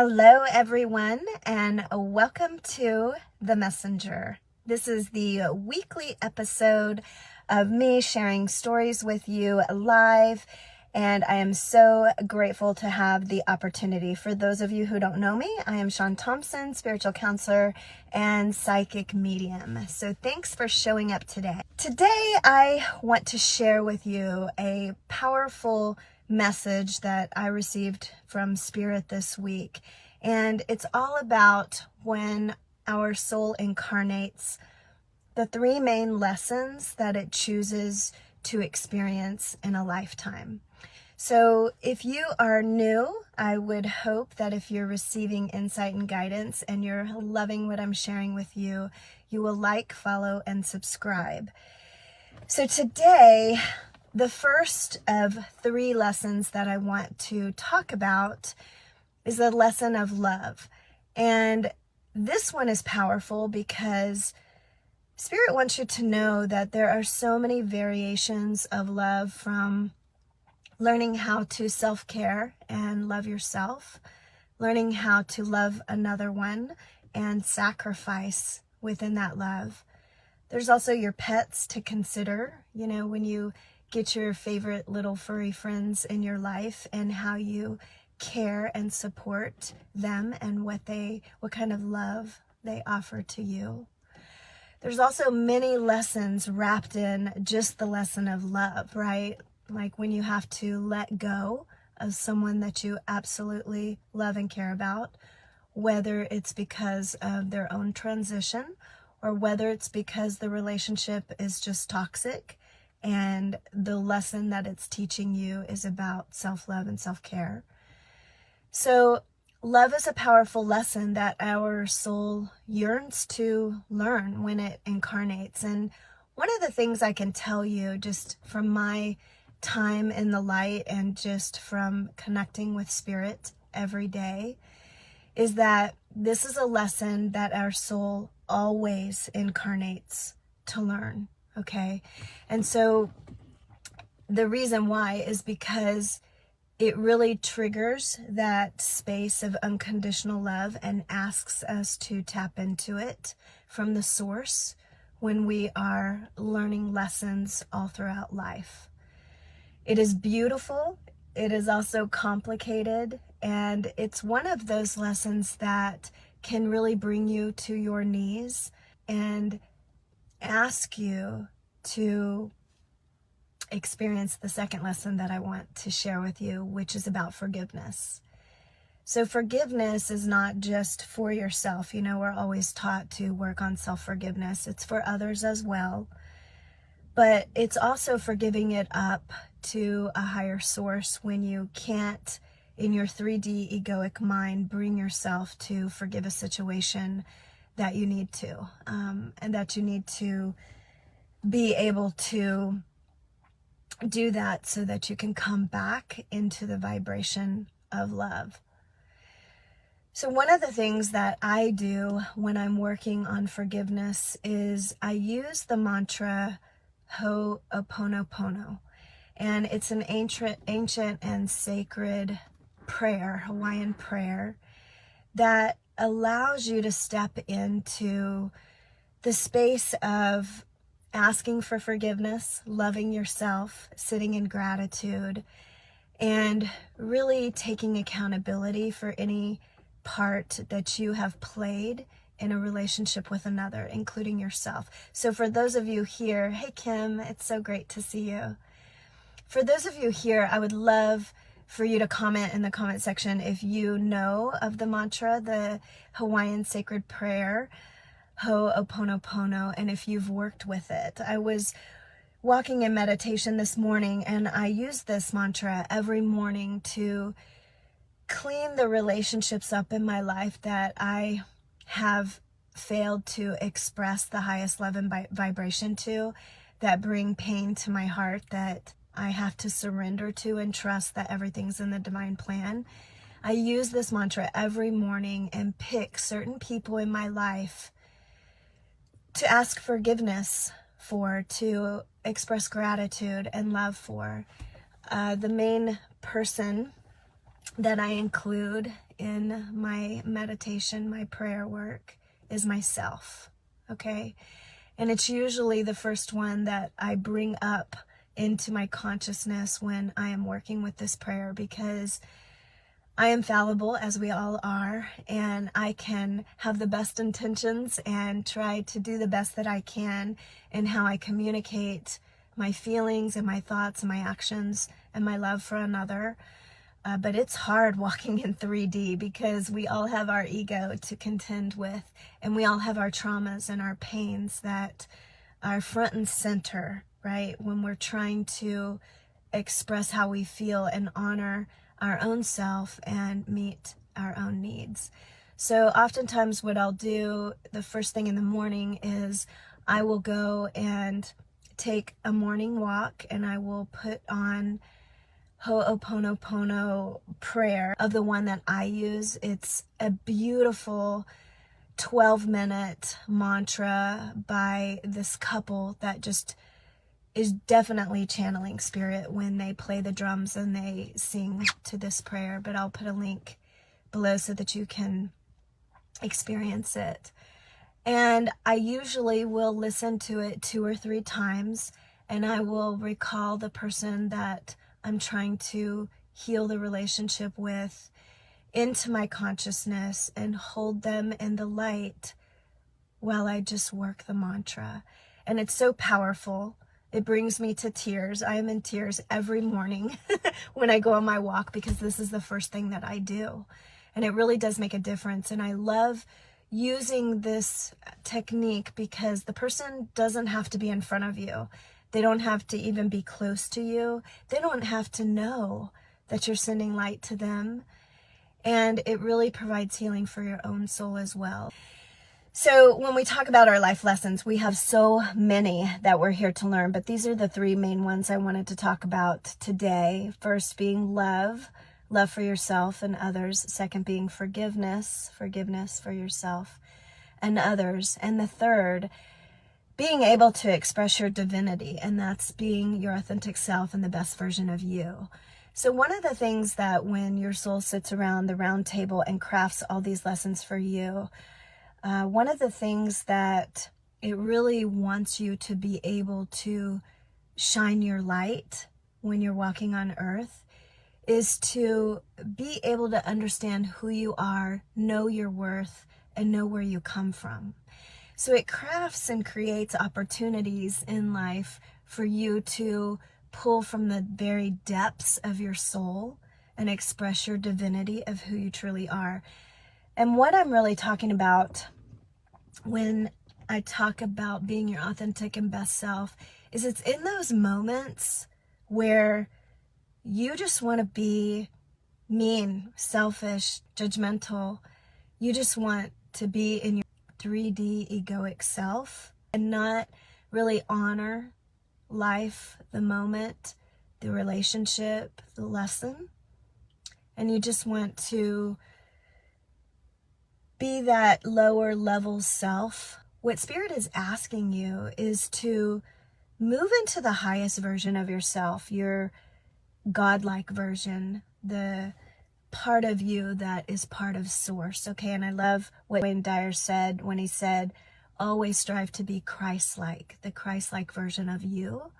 Hello, everyone, and welcome to The Messenger. This is the weekly episode of me sharing stories with you live, and I am so grateful to have the opportunity. For those of you who don't know me, I am Shawn Thompson, spiritual counselor and psychic medium. So thanks for showing up today. Today, I want to share with you a powerful message that I received from Spirit this week. And it's all about when our soul incarnates, the three main lessons that it chooses to experience in a lifetime. So if you are new, I would hope that if you're receiving insight and guidance and you're loving what I'm sharing with you, you will like, follow, and subscribe. So today, the first of three lessons that I want to talk about is the lesson of love. And this one is powerful because Spirit wants you to know that there are so many variations of love, from learning how to self-care and love yourself, learning how to love another one and sacrifice within that love. There's also your pets to consider, when you get your favorite little furry friends in your life and how you care and support them and what kind of love they offer to you. There's also many lessons wrapped in just the lesson of love, right? Like when you have to let go of someone that you absolutely love and care about, whether it's because of their own transition or whether it's because the relationship is just toxic and the lesson that it's teaching you is about self-love and self-care. So love is a powerful lesson that our soul yearns to learn when it incarnates. And one of the things I can tell you just from my time in the light and just from connecting with Spirit every day is that this is a lesson that our soul always incarnates to learn. Okay. And so the reason why is because it really triggers that space of unconditional love and asks us to tap into it from the source when we are learning lessons all throughout life. It is beautiful. It is also complicated. And it's one of those lessons that can really bring you to your knees and ask you to experience the second lesson that I want to share with you, which is about forgiveness. So forgiveness is not just for yourself. We're always taught to work on self-forgiveness. It's for others as well. But it's also forgiving it up to a higher source when you can't, in your 3D egoic mind, bring yourself to forgive a situation that you need to, and that you need to be able to do that so that you can come back into the vibration of love. So one of the things that I do when I'm working on forgiveness is I use the mantra Ho'oponopono, and it's an ancient and sacred prayer, Hawaiian prayer, that allows you to step into the space of asking for forgiveness, loving yourself, sitting in gratitude, and really taking accountability for any part that you have played in a relationship with another, including yourself. So for those of you here, hey Kim, it's so great to see you. For those of you here, I would love for you to comment in the comment section if you know of the mantra, the Hawaiian sacred prayer, Ho'oponopono, and if you've worked with it. I was walking in meditation this morning and I use this mantra every morning to clean the relationships up in my life that I have failed to express the highest love and vibration to, that bring pain to my heart, that I have to surrender to and trust that everything's in the divine plan. I use this mantra every morning and pick certain people in my life to ask forgiveness for, to express gratitude and love for. The main person that I include in my meditation, my prayer work, is myself, okay? And it's usually the first one that I bring up into my consciousness when I am working with this prayer, because I am fallible, as we all are, and I can have the best intentions and try to do the best that I can in how I communicate my feelings and my thoughts and my actions and my love for another. But it's hard walking in 3D, because we all have our ego to contend with, and we all have our traumas and our pains that are front and center, right? When we're trying to express how we feel and honor our own self and meet our own needs. So oftentimes what I'll do the first thing in the morning is I will go and take a morning walk, and I will put on Ho'oponopono prayer of the one that I use. It's a beautiful 12-minute mantra by this couple that just is definitely channeling spirit when they play the drums and they sing to this prayer. But I'll put a link below so that you can experience it. And I usually will listen to it 2 or 3 times, and I will recall the person that I'm trying to heal the relationship with into my consciousness and hold them in the light while I just work the mantra. And it's so powerful. It brings me to tears. I am in tears every morning when I go on my walk, because this is the first thing that I do. And it really does make a difference. And I love using this technique because the person doesn't have to be in front of you. They don't have to even be close to you. They don't have to know that you're sending light to them. And it really provides healing for your own soul as well. So when we talk about our life lessons, we have so many that we're here to learn, but these are the 3 main ones I wanted to talk about today. First being love for yourself and others. Second being forgiveness for yourself and others. And the third, being able to express your divinity, and that's being your authentic self and the best version of you. So one of the things that when your soul sits around the round table and crafts all these lessons for you, one of the things that it really wants you to be able to shine your light when you're walking on earth is to be able to understand who you are, know your worth, and know where you come from. So it crafts and creates opportunities in life for you to pull from the very depths of your soul and express your divinity of who you truly are. And what I'm really talking about when I talk about being your authentic and best self is it's in those moments where you just want to be mean, selfish, judgmental. You just want to be in your 3D egoic self and not really honor life, the moment, the relationship, the lesson. And you just want to be that lower level self. What Spirit is asking you is to move into the highest version of yourself, your godlike version, the part of you that is part of Source, okay? And I love what Wayne Dyer said when he said, always strive to be Christ-like, the Christ-like version of you,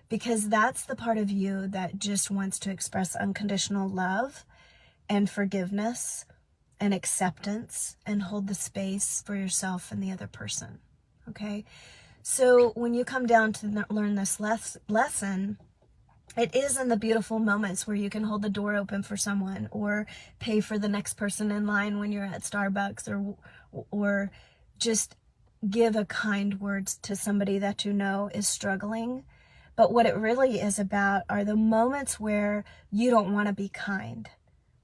because that's the part of you that just wants to express unconditional love and forgiveness and acceptance and hold the space for yourself and the other person, okay? So when you come down to learn this lesson, it is in the beautiful moments where you can hold the door open for someone or pay for the next person in line when you're at Starbucks, or just give a kind word to somebody that you know is struggling. But what it really is about are the moments where you don't want to be kind,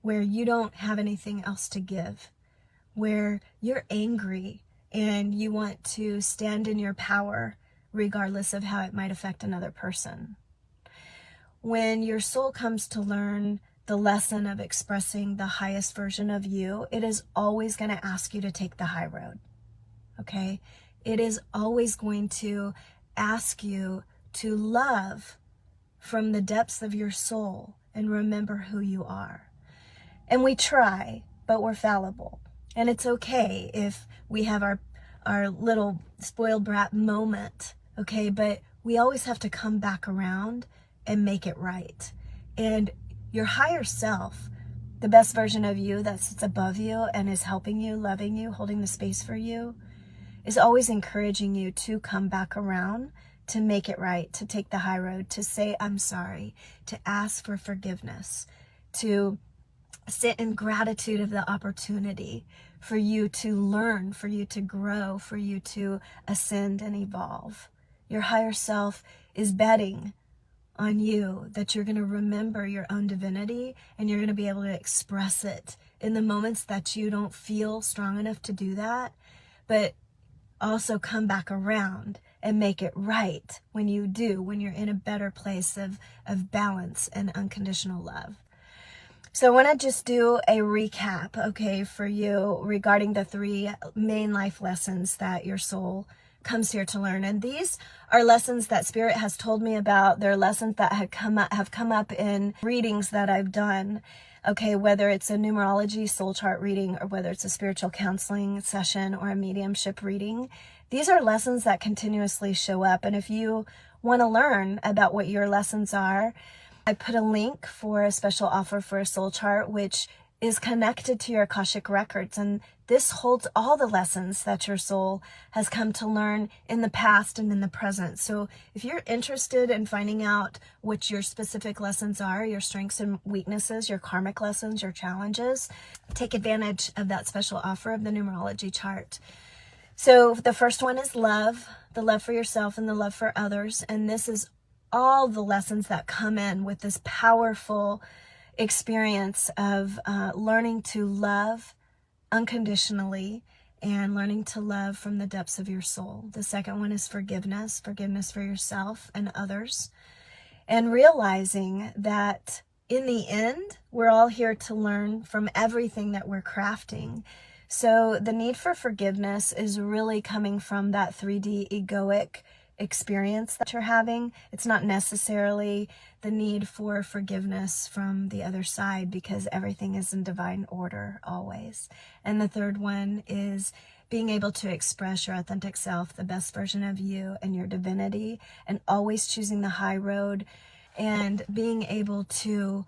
where you don't have anything else to give, where you're angry and you want to stand in your power regardless of how it might affect another person. When your soul comes to learn the lesson of expressing the highest version of you, it is always going to ask you to take the high road, okay? It is always going to ask you to love from the depths of your soul and remember who you are. And we try, but we're fallible. And it's okay if we have our little spoiled brat moment, okay? But we always have to come back around and make it right. And your higher self, the best version of you that sits above you and is helping you, loving you, holding the space for you, is always encouraging you to come back around, to make it right, to take the high road, to say, I'm sorry, to ask for forgiveness, to sit in gratitude of the opportunity for you to learn, for you to grow, for you to ascend and evolve. Your higher self is betting on you that you're going to remember your own divinity and you're going to be able to express it in the moments that you don't feel strong enough to do that, but also come back around and make it right when you do, when you're in a better place of balance and unconditional love. So I want to just do a recap, okay, for you regarding the 3 main life lessons that your soul comes here to learn. And these are lessons that Spirit has told me about. They're lessons that have come up in readings that I've done, okay, whether it's a numerology soul chart reading or whether it's a spiritual counseling session or a mediumship reading. These are lessons that continuously show up. And if you want to learn about what your lessons are, I put a link for a special offer for a soul chart, which is connected to your Akashic records. And this holds all the lessons that your soul has come to learn in the past and in the present. So if you're interested in finding out what your specific lessons are, your strengths and weaknesses, your karmic lessons, your challenges, take advantage of that special offer of the numerology chart. So the first one is love, the love for yourself and the love for others. And this is all the lessons that come in with this powerful experience of learning to love unconditionally and learning to love from the depths of your soul. The second one is forgiveness, forgiveness for yourself and others, and realizing that in the end, we're all here to learn from everything that we're crafting. So the need for forgiveness is really coming from that 3D egoic experience that you're having. It's not necessarily the need for forgiveness from the other side, because everything is in divine order always. And the third one is being able to express your authentic self, the best version of you and your divinity, and always choosing the high road and being able to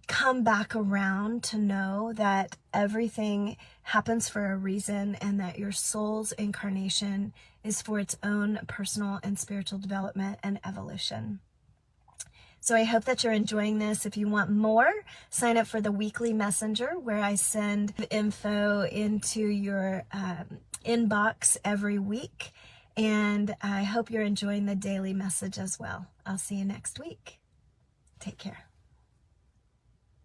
come back around to know that everything happens for a reason and that your soul's incarnation is for its own personal and spiritual development and evolution. So I hope that you're enjoying this. If you want more, sign up for the weekly messenger where I send info into your inbox every week. And I hope you're enjoying the daily message as well. I'll see you next week. Take care.